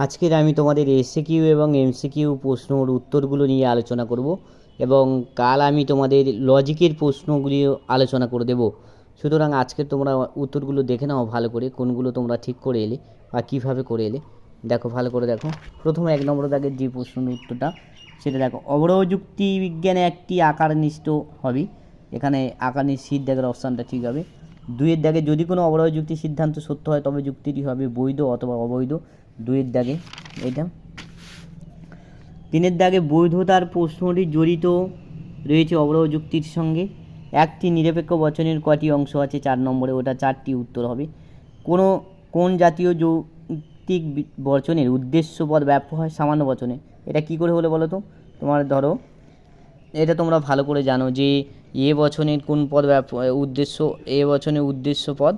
আজকের আমি তোমাদের এসসিকিউ এবং এমসিকিউ প্রশ্নর উত্তরগুলো নিয়ে আলোচনা করব এবং কাল আমি তোমাদের লজিকের প্রশ্নগুলি আলোচনা করে দেব। সুতরাং আজকে তোমরা উত্তরগুলো দেখে নাও ভালো করে, কোনগুলো তোমরা ঠিক করে এলে বা কীভাবে করে এলে। দেখো ভালো করে দেখো। প্রথমে 1 নম্বর দাগের যে প্রশ্নের উত্তরটা সেটা দেখো, অবরোহ যুক্তি বিজ্ঞানে একটি আকারনিষ্ঠ হবে। এখানে আকারনিশ্চিত দাগের অপশানটা ঠিক হবে। 2-এর দাগে, যদি কোনো অবরোহ যুক্তির সিদ্ধান্ত সত্য হয় তবে যুক্তিটি হবে বৈধ অথবা অবৈধ। 2-এর দাগে এটা। 3-এর দাগে, বৈধতার প্রশ্নটি জড়িত রয়েছে অবরোহ যুক্তির সঙ্গে। একটি নিরপেক্ষ বচনের কটি অংশ আছে? 4 নম্বরে, ওটা 4টি উত্তর হবে। কোন জাতীয় যৌক্তিক বচনের উদ্দেশ্য পদ ব্যাপ্য হয় সামান্য বচনে? এটা কি করে হলো বলো তো? তোমার ধরো, এটা তোমরা ভালো করে জানো যে এ বচনের কোন পদ উদ্দেশ্য, এ বচনের উদ্দেশ্য পদ,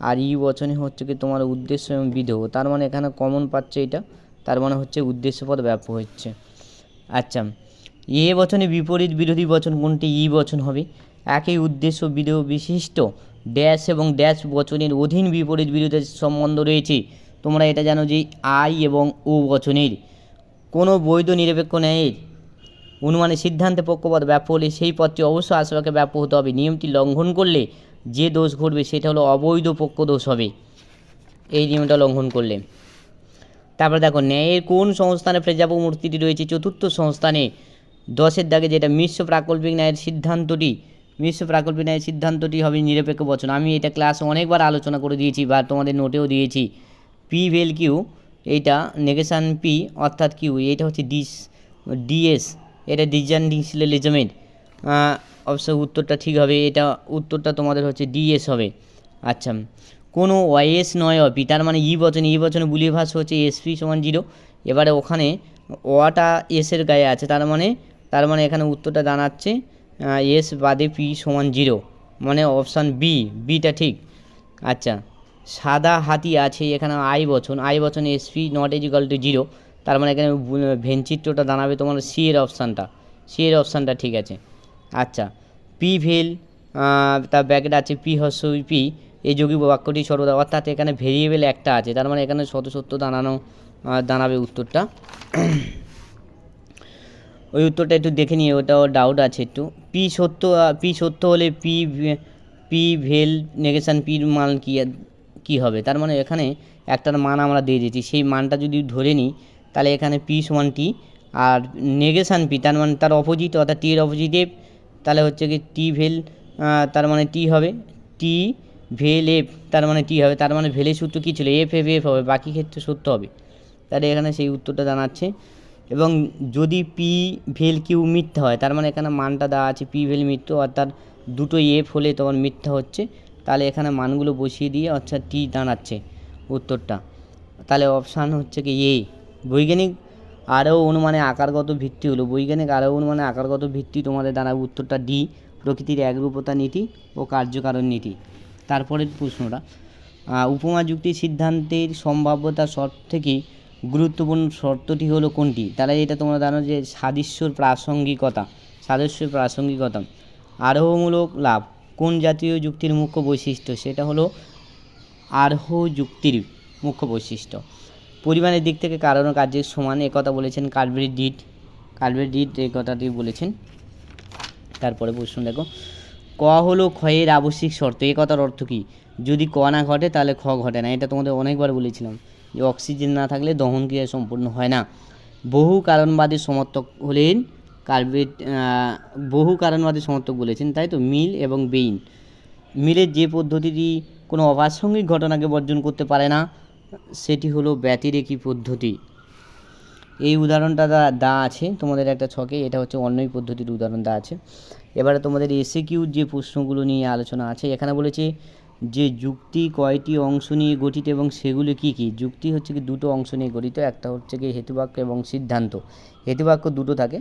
আর ই বচনে হচ্ছে কি তোমার উদ্দেশ্য এবং বিধেয়। তার মানে এখানে কমন পাচ্ছে এটা, তার মানে হচ্ছে উদ্দেশ্য পদ ব্যাপ্য হচ্ছে। আচ্ছা, এ বচনে বিপরীত বিরোধী বচন কোনটি? ই বচন হবে। একই উদ্দেশ্য বিধেয় বিশিষ্ট ড্যাশ এবং ড্যাশ বচনের অধীন বিপরীত বিরোধের সম্বন্ধ রয়েছে। তোমরা এটা জানো যে আই এবং ও বচনের কোনো বৈধ নিরপেক্ষ ন্যায়ের অনুমানের সিদ্ধান্তে পক্ষপাত ব্যাপ্য হলে সেই পদটি অবশ্য আশপাশে ব্যাপ্য হতে হবে। নিয়মটি লঙ্ঘন করলে যে দোষ ঘটবে সেটা হলো অবৈধ পক্ষ দোষ হবে, এই নিয়মটা লঙ্ঘন করলে। তারপরে দেখো, ন্যায়ের কোন সংস্থানে প্রেজাপক মূর্তিটি রয়েছে? 4র্থ সংস্থানে। 10-এর দাগে যেটা, মিশ্র প্রাকল্পিক ন্যায়ের সিদ্ধান্তটি হবে নিরপেক্ষ বচন। আমি এটা ক্লাসে অনেকবার আলোচনা করে দিয়েছি বা তোমাদের নোটেও দিয়েছি। পি ভেল কিউ, এইটা নেগেশান পি অর্থাৎ কিউ, এইটা হচ্ছে ডিএস, এটা ডিজানডিসিলিজমের অবশ্য উত্তরটা ঠিক হবে। এটা উত্তরটা তোমাদের হচ্ছে ডিএস হবে। আচ্ছা, কোনো ওয়াইএস নয় অপি, তার মানে ই বচনে বুলিয়ে ভাষা হচ্ছে এসপি সমান 0। এবারে ওখানে ওয়াটা এসের গায়ে আছে, তার মানে এখানে উত্তরটা দাঁড়াচ্ছে এস বাদে পি সমান 0, মানে অপশান বিটা ঠিক। আচ্ছা, সাদা হাতি আছে, এখানে আই বচন এসপি নট ইজিক্যাল টু 0, তার মানে এখানে ভেনচিত্রটা দাঁড়াবে তোমার সি এর অপশানটা ঠিক আছে। আচ্ছা, পি ভেল, তার ব্যাকেট আছে পি হস্যই পি, এই যৌগিক বাক্যটি সর্বদা, অর্থাৎ এখানে ভেরিয়েবল একটা আছে, তার মানে এখানে সত্য দাঁড়াবে উত্তরটা। ওই উত্তরটা একটু দেখে নিয়ে, ওটাও ডাউট আছে একটু। পি সত্য হলে পি ভেল নেগেশান পির মান কী হবে? তার মানে এখানে একটার মান আমরা দিয়ে দিয়েছি, সেই মানটা যদি ধরে নিই তাহলে এখানে পি সমান টি, আর নেগেশান পি তার মানে তার অপোজিট, অর্থাৎ টি এর অপোজিটে, তাহলে হচ্ছে কি টি ভেল, তার মানে টি হবে, টি ভেল এফ, তার মানে টি হবে, তার মানে ভেলের সূত্র কী ছিল? এফ হবে, বাকি ক্ষেত্রে সত্য হবে। তাহলে এখানে সেই উত্তরটা জানাচ্ছে। এবং যদি পি ভেল কিউ মিথ্যা হয়, তার মানে এখানে মানটা দেওয়া আছে পি ভেল মিথ্যা, অর্থাৎ দুটো এফ হলে তখন মিথ্যা হচ্ছে, তাহলে এখানে মানগুলো বসিয়ে দিয়ে অর্থাৎ টি দাঁড়াচ্ছে উত্তরটা। তাহলে অপশান হচ্ছে কি এ। বৈজ্ঞানিক আরও অনুমানে আকারগত ভিত্তি হলো, তোমাদের দাঁড়াবে উত্তরটা ডি, প্রকৃতির একরূপতা নীতি ও কার্যকারণ নীতি। তারপরের প্রশ্নটা, উপমা যুক্তি সিদ্ধান্তের সম্ভাব্যতা শর্ত থেকে গুরুত্বপূর্ণ শর্তটি হলো কোনটি? তাহলে এটা তোমরা জানো যে সাদৃশ্যর প্রাসঙ্গিকতা। আরোহমূলক লাভ কোন জাতীয় যুক্তির মুখ্য বৈশিষ্ট্য? সেটা হলো আরোহ যুক্তির মুখ্য বৈশিষ্ট্য। পরিমাণের দিক থেকে কারণ ও কার্যের সমান, একথা বলেছেন কালভের্ট ডিড এই কথাটি বলেছেন। তারপরে প্রশ্ন দেখো, ক হলো ক্ষয়ের আবশ্যিক শর্ত, এ কথার অর্থ কী? যদি ক না ঘটে তাহলে খ ঘটে না, এটা তোমাদের অনেকবার বলেছিলাম যে অক্সিজেন না থাকলে দহন ক্রিয়া সম্পূর্ণ হয় না। বহু কারণবাদী সমর্থক বলেছেন, তাই তো? মিল এবং বেইন। মিলের যে পদ্ধতিটি কোনো অপ্রাসঙ্গিক ঘটনাকে বর্জন করতে পারে না সেটি হলো ব্যতিরেকী পদ্ধতি। এই উদাহরণটা দেওয়া আছে তোমাদের একটা ছকে, এটা হচ্ছে অন্যই পদ্ধতির উদাহরণ দেওয়া আছে। এবারে তোমাদের এসএকিউ যে প্রশ্নগুলো নিয়ে আলোচনা আছে, এখানে বলেছে যে যুক্তি কয়টি অংশ নিয়ে গঠিত এবং সেগুলো কী কী? যুক্তি হচ্ছে কি দুটো অংশ নিয়ে গঠিত, একটা হচ্ছে কি হেতুবাক্য এবং সিদ্ধান্ত। হেতুবাক্য দুটো থাকে,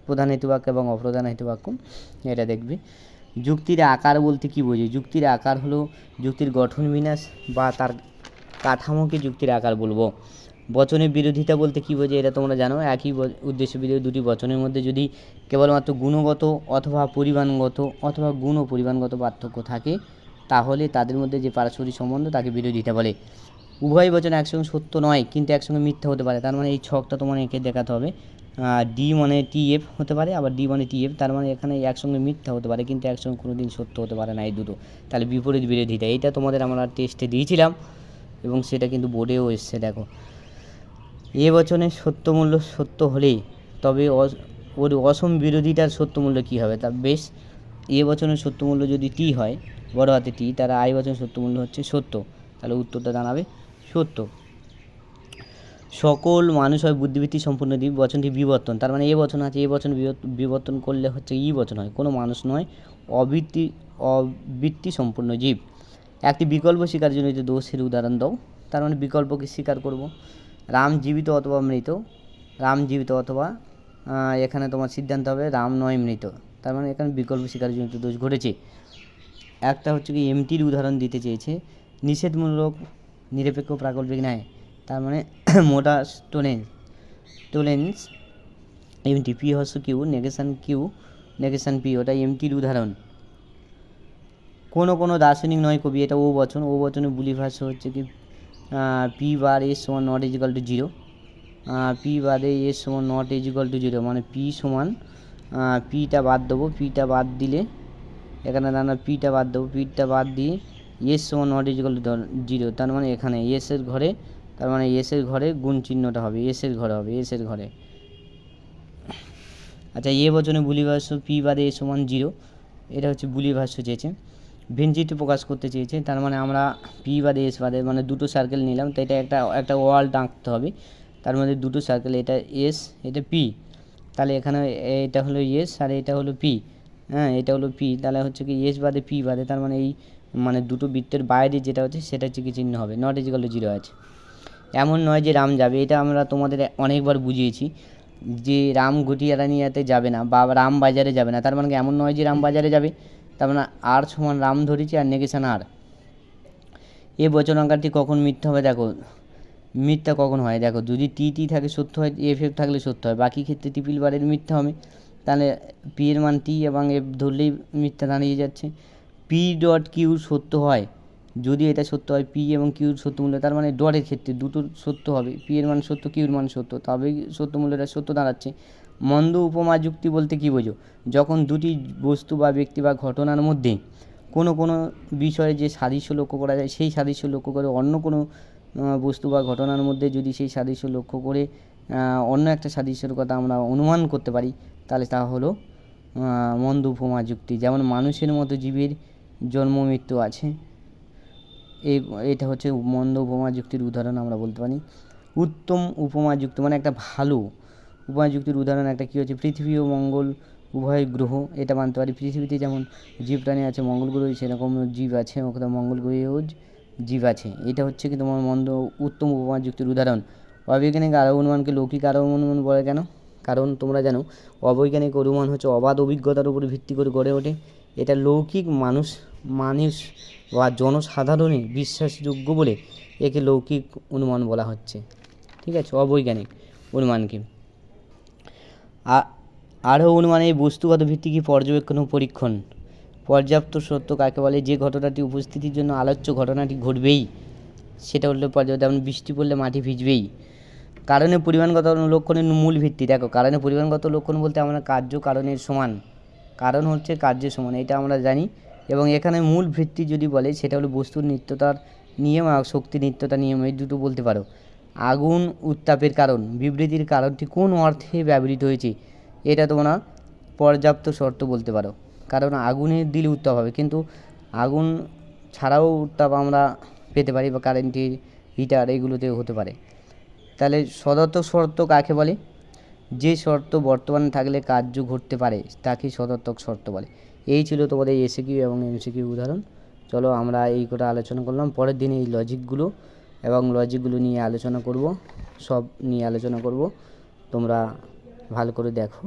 প্রধান হেতুবাক্য এবং অপ্রধান হেতুবাক্য, এটা দেখবে। যুক্তির আকার বলতে কী বোঝে? যুক্তির আকার হলো যুক্তির গঠন বিন্যাস বা তার কাঠামোকে যুক্তির আকার বলবো। বচনের বিরোধিতা বলতে কী বোঝে? এটা তোমরা জানো, একই উদ্দেশ্য বিরোধী দুটি বচনের মধ্যে যদি কেবলমাত্র গুণগত অথবা পরিমাণগত অথবা গুণ ও পরিমাণগত পার্থক্য থাকে তাহলে তাদের মধ্যে যে পারস্পরিক সম্বন্ধ তাকে বিরোধিতা বলে। উভয় বচন একসঙ্গে সত্য নয় কিন্তু একসঙ্গে মিথ্যা হতে পারে, তার মানে এই ছকটা তোমার এঁকে দেখাতে হবে। ডি মানে টিএফ হতে পারে, আবার ডি মানে টিএফ, তার মানে এখানে একসঙ্গে মিথ্যা হতে পারে কিন্তু একসঙ্গে কোনো দিন সত্য হতে পারে না এই দুটো। তাহলে বিপরীত বিরোধিতা, এইটা তোমাদের আমরা টেস্টে দিয়েছিলাম এবং সেটা কিন্তু বোর্ডেও এসছে। দেখো, এ বচনের সত্য মূল্য সত্য হলেই তবে ওর অসম বিরোধীটার সত্য মূল্য কী হবে, তা বেশ। এ বচনের সত্য মূল্য যদি টি হয়, বড় হাতে টি, তার আই বচনের সত্য মূল্য হচ্ছে সত্য, তাহলে উত্তরটা দাঁড়াবে সত্য। সকল মানুষ হয় বুদ্ধিবৃত্তি সম্পূর্ণ দ্বীপ, বচনটি বিবর্তন, তার মানে এ বচন আছে, এ বচন বিবর্তন করলে হচ্ছে ই বচন হয়, কোনো মানুষ নয়, অবৃত্তি সম্পূর্ণ জীব। একটি বিকল্প স্বীকারজনিত দোষের উদাহরণ দাও, তার মানে বিকল্পকে স্বীকার করব। রাম জীবিত অথবা মৃত, রাম জীবিত অথবা এখানে তোমার সিদ্ধান্ত হবে রাম নয় মৃত, তার মানে এখানে বিকল্প স্বীকারজনিত দোষ ঘটেছে। একটা হচ্ছে কি এমটির উদাহরণ দিতে চেয়েছে, নিষেধমূলক নিরপেক্ষ প্রাকল্পিক ন্যায়, তার মানে মোটা স্টোলেন্স এমটি, পি হস্য কিউ নেগেশন পি, ওটা এমটির উদাহরণ। কোনো দার্শনিক নয় কবি, এটা ও বচন, ও বচনে বুলি ভাষ্য হচ্ছে কি পি বার এস সমান not is equal to zero, P বাদে এস সমান not is equal to zero, মানে পি সমান পিটা বাদ দেবো, পিটা বাদ দিলে এখানে দাঁড়ানো পিটা বাদ দেবো, পিটা বাদ দিয়ে এস সমান not is equal to zero, তার মানে এখানে এসের ঘরে, তার মানে এসের ঘরে গুণ চিহ্নটা হবে, এসের ঘরে হবে, এসের ঘরে। আচ্ছা, এ বচনে বুলি ভাষ্য পি বাদে এ সমান জিরো, এটা হচ্ছে বুলি ভাষ্য চেয়েছে। ভেঞ্চিটি প্রকাশ করতে চেয়েছে, তার মানে আমরা পি বাদে এস বাদে মানে দুটো সার্কেল নিলাম, তো এটা একটা ওয়াল আঁকতে হবে, তার মধ্যে দুটো সার্কেল, এটা এস এটা পি, তাহলে এখানে এটা হলো এস আর এটা হলো পি, হ্যাঁ এটা হলো পি, তাহলে হচ্ছে কি এস বাদে পি বাদে, তার মানে এই মানে দুটো বৃত্তের বাইরে যেটা হচ্ছে সেটা হচ্ছে কি চিহ্ন হবে, নট ইজিক্যাল টু জিরো আছে। এমন নয় যে রাম যাবে, এটা আমরা তোমাদের অনেকবার বুঝিয়েছি যে রাম ঘটিয়ারানিয়াতে যাবে না বা রাম বাজারে যাবে না, তার মানে এমন নয় যে রাম বাজারে যাবে, তার মানে আর সমান রাম ধরেছি আর নেগেশন আর। এ বচনাঙ্কারটি কখন মিথ্যা হবে, দেখো মিথ্যা কখন হয়, দেখো যদি টি থাকে সত্য হয়, এফ থাকলে সত্য হয়, বাকি ক্ষেত্রে টিপিল বারের মিথ্যা হবে, তাহলে পি এর মান টি এবং এফ ধরলেই মিথ্যা দাঁড়িয়ে যাচ্ছে। পি ডট কিউ সত্য হয়, যদি এটা সত্য হয় পি এবং কিউর সত্য মূল্য, তার মানে ডটের ক্ষেত্রে দুটো সত্য হবে, পি এর মান সত্য কিউর মান সত্য, তবেই সত্য মূল্যটা সত্য দাঁড়াচ্ছে। মন্দ উপমা যুক্তি বলতে কী বোঝো, যখন দুটি বস্তু বা ব্যক্তি বা ঘটনার মধ্যে কোনো বিষয়ে যে সাদৃশ্য লক্ষ্য করা যায়, সেই সাদৃশ্য লক্ষ্য করে অন্য কোনো বস্তু বা ঘটনার মধ্যে যদি সেই সাদৃশ্য লক্ষ্য করে অন্য একটা সাদৃশ্যের কথা আমরা অনুমান করতে পারি, তাহলে তা হলো মন্দ উপমা যুক্তি। যেমন মানুষের মতো জীবের জন্ম মৃত্যু আছে, এটা হচ্ছে মন্দ উপমা যুক্তির উদাহরণ আমরা বলতে পারি। উত্তম উপমা যুক্তি মানে একটা ভালো উপমা যুক্তির উদাহরণ একটা কী হচ্ছে, পৃথিবী ও মঙ্গল উভয় গ্রহ, এটা মানতে পারি, পৃথিবীতে যেমন জীব প্রাণী আছে মঙ্গল গ্রহে সেরকম জীব আছে, ওখানে মঙ্গল গ্রহেও জীব আছে, এটা হচ্ছে কি তোমার উত্তম উপমা যুক্তির উদাহরণ। অবৈজ্ঞানিক আরো অনুমানকে লৌকিক আরো অনুমান বলে কেন, কারণ তোমরা জানো অবৈজ্ঞানিক অনুমান হচ্ছে অবাধ অভিজ্ঞতার উপর ভিত্তি করে গড়ে ওঠে, এটা লৌকিক মানুষ বা জনসাধারণের বিশ্বাসযোগ্য বলে একে লৌকিক অনুমান বলা হচ্ছে, ঠিক আছে, অবৈজ্ঞানিক অনুমানকে। আরও অনুমানে বস্তুগত ভিত্তি কি পর্যবেক্ষণ ও পরীক্ষণ। পর্যাপ্ত সত্য কাকে বলে, যে ঘটনাটি উপস্থিতির জন্য আলোচ্য ঘটনাটি ঘটবেই, সেটা হলো পর্যাপ্ত, যেমন বৃষ্টি পড়লে মাটি ভিজবেই। কারণে পরিমাণগত লক্ষণের মূল ভিত্তি, দেখো কারণে পরিমাণগত লক্ষণ বলতে আমরা কার্য কারণের সমান, কারণ হচ্ছে কার্যের সমান, এটা আমরা জানি। এবং এখানে মূল ভিত্তি যদি বলে সেটা হলো বস্তুর নিত্যতার নিয়ম আর শক্তির নিত্যতা নিয়ম, এই দুটো বলতে পারো। আগুন উত্তাপের কারণ, বিবৃতির কারণটি কোন অর্থে ব্যবহৃত হয়েছে, এটা তোমরা পর্যাপ্ত শর্ত বলতে পারো, কারণ আগুনের দিলে উত্তাপ হবে, কিন্তু আগুন ছাড়াও উত্তাপ আমরা পেতে পারি বা কারেন্টের হিটার এগুলোতেও হতে পারে। তাহলে সদর্থক শর্ত কাকে বলে, যে শর্ত বর্তমানে থাকলে কার্য ঘটতে পারে তাকে সদর্থক শর্ত বলে। এই ছিল তোমাদের এসিকিউ এবং এমসিকিউ উদাহরণ। চলো আমরা এই কটা আলোচনা করলাম, পরের দিনে এই লজিকগুলো নিয়ে আলোচনা করব, সব নিয়ে আলোচনা করব, তোমরা ভালো করে দেখো।